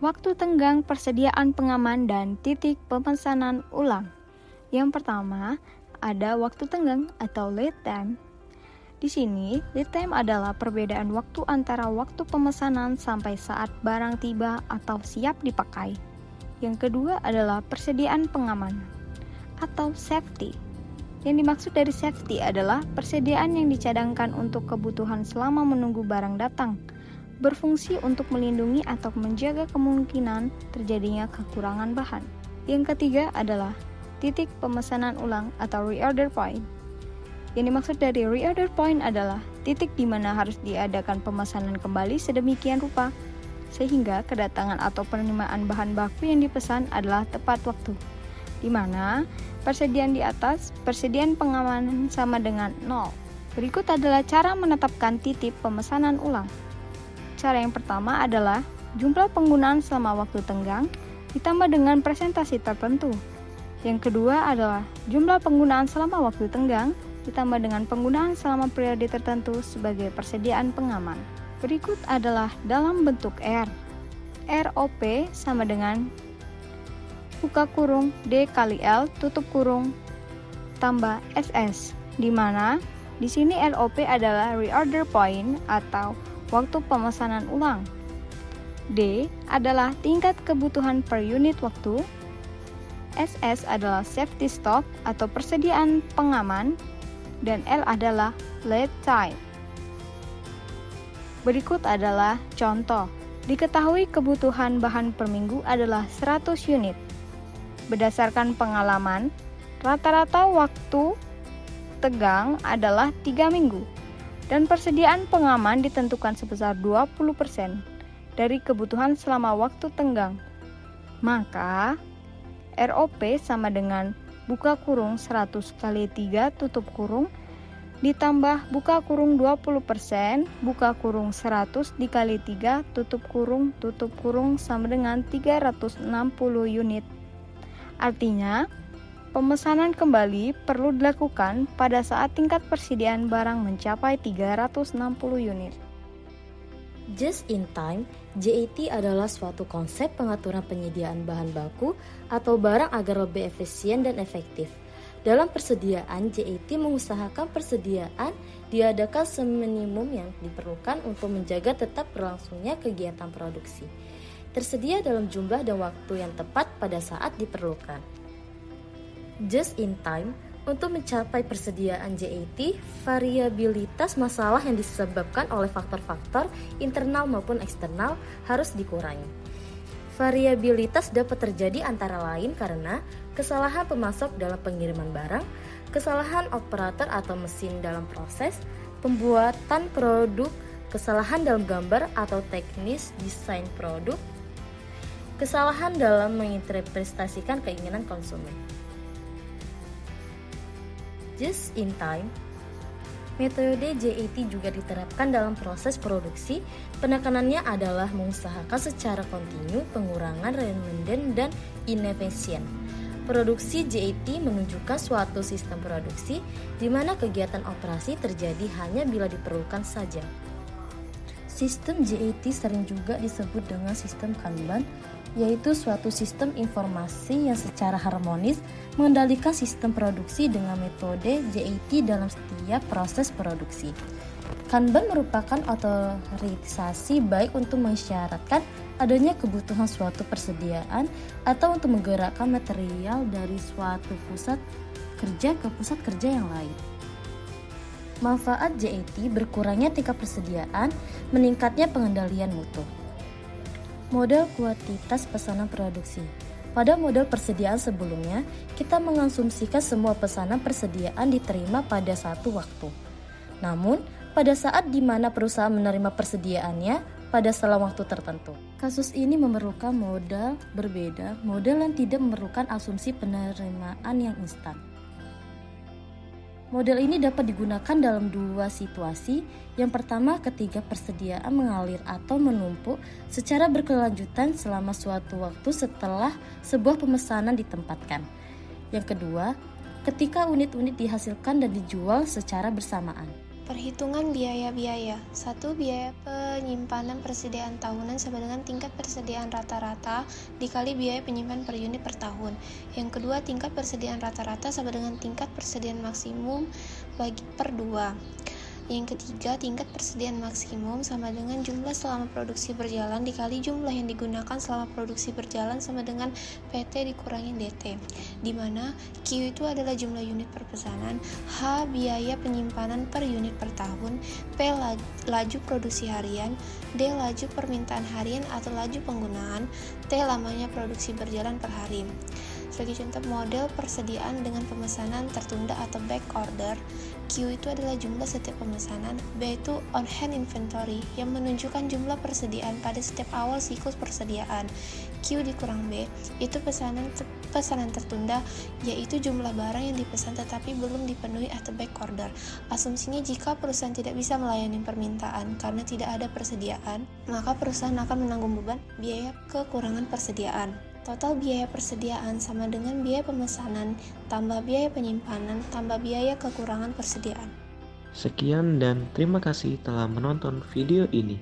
Waktu tenggang persediaan pengaman dan titik pemesanan ulang. Yang pertama, ada waktu tenggang atau lead time. Di sini, lead time adalah perbedaan waktu antara waktu pemesanan sampai saat barang tiba atau siap dipakai. Yang kedua adalah persediaan pengaman atau safety. Yang dimaksud dari safety adalah persediaan yang dicadangkan untuk kebutuhan selama menunggu barang datang, berfungsi untuk melindungi atau menjaga kemungkinan terjadinya kekurangan bahan. Yang ketiga adalah titik pemesanan ulang atau reorder point. Yang dimaksud dari reorder point adalah titik di mana harus diadakan pemesanan kembali sedemikian rupa, sehingga kedatangan atau penerimaan bahan baku yang dipesan adalah tepat waktu, di mana persediaan di atas, persediaan pengamanan sama dengan 0. Berikut adalah cara menetapkan titik pemesanan ulang. Cara yang pertama adalah jumlah penggunaan selama waktu tenggang ditambah dengan presentasi tertentu. Yang kedua adalah jumlah penggunaan selama waktu tenggang ditambah dengan penggunaan selama periode tertentu sebagai persediaan pengaman. Berikut adalah dalam bentuk R. ROP sama dengan buka kurung D kali L tutup kurung tambah SS, di mana di sini ROP adalah reorder point atau waktu pemesanan ulang. D adalah tingkat kebutuhan per unit waktu. SS adalah safety stock atau persediaan pengaman, dan L adalah lead time. Berikut adalah contoh. Diketahui kebutuhan bahan per minggu adalah 100 unit. Berdasarkan pengalaman, rata-rata waktu tegang adalah 3 minggu. Dan persediaan pengaman ditentukan sebesar 20% dari kebutuhan selama waktu tenggang. Maka, ROP sama dengan buka kurung 100 kali 3 tutup kurung ditambah buka kurung 20% buka kurung 100 dikali 3 tutup kurung sama dengan 360 unit. Artinya, pemesanan kembali perlu dilakukan pada saat tingkat persediaan barang mencapai 360 unit. Just in time, JIT adalah suatu konsep pengaturan penyediaan bahan baku atau barang agar lebih efisien dan efektif. Dalam persediaan, JIT mengusahakan persediaan diadakan seminimum yang diperlukan untuk menjaga tetap berlangsungnya kegiatan produksi. Tersedia dalam jumlah dan waktu yang tepat pada saat diperlukan. Just in time, untuk mencapai persediaan JIT, variabilitas masalah yang disebabkan oleh faktor-faktor internal maupun eksternal harus dikurangi. Variabilitas dapat terjadi antara lain karena kesalahan pemasok dalam pengiriman barang, kesalahan operator atau mesin dalam proses pembuatan produk, kesalahan dalam gambar atau teknis desain produk, kesalahan dalam menginterpretasikan keinginan konsumen. Just in time, metode JIT juga diterapkan dalam proses produksi. Penekanannya adalah mengusahakan secara kontinu pengurangan redundant dan inefisien. Produksi JIT menunjukkan suatu sistem produksi di mana kegiatan operasi terjadi hanya bila diperlukan saja. Sistem JIT sering juga disebut dengan sistem Kanban, yaitu suatu sistem informasi yang secara harmonis mengendalikan sistem produksi dengan metode JIT dalam setiap proses produksi. Kanban merupakan otorisasi baik untuk mensyaratkan adanya kebutuhan suatu persediaan atau untuk menggerakkan material dari suatu pusat kerja ke pusat kerja yang lain. Manfaat JIT berkurangnya tingkat persediaan, meningkatnya pengendalian mutu. Model kuantitas pesanan produksi. Pada model persediaan sebelumnya, kita mengasumsikan semua pesanan persediaan diterima pada satu waktu. Namun, pada saat di mana perusahaan menerima persediaannya pada selang waktu tertentu. Kasus ini memerlukan model berbeda, model yang tidak memerlukan asumsi penerimaan yang instan. Model ini dapat digunakan dalam dua situasi. Yang pertama, ketika persediaan mengalir atau menumpuk secara berkelanjutan selama suatu waktu setelah sebuah pemesanan ditempatkan. Yang kedua, ketika unit-unit dihasilkan dan dijual secara bersamaan. Perhitungan biaya-biaya. 1. Biaya penyimpanan persediaan tahunan sama dengan tingkat persediaan rata-rata dikali biaya penyimpanan per unit per tahun. Yang kedua, tingkat persediaan rata-rata sama dengan tingkat persediaan maksimum bagi per 2. Yang ketiga, tingkat persediaan maksimum sama dengan jumlah selama produksi berjalan dikali jumlah yang digunakan selama produksi berjalan sama dengan PT dikurangi DT, di mana Q itu adalah jumlah unit per pesanan, H biaya penyimpanan per unit per tahun, P laju produksi harian, D laju permintaan harian atau laju penggunaan, T lamanya produksi berjalan per hari. Sebagai contoh model persediaan dengan pemesanan tertunda atau back order, Q itu adalah jumlah setiap pemesanan, B itu on hand inventory yang menunjukkan jumlah persediaan pada setiap awal siklus persediaan. Q dikurang B itu pesanan tertunda, yaitu jumlah barang yang dipesan tetapi belum dipenuhi atau back order. Asumsinya jika perusahaan tidak bisa melayani permintaan karena tidak ada persediaan, maka perusahaan akan menanggung beban biaya kekurangan persediaan. Total biaya persediaan sama dengan biaya pemesanan tambah biaya penyimpanan tambah biaya kekurangan persediaan. Sekian dan terima kasih telah menonton video ini.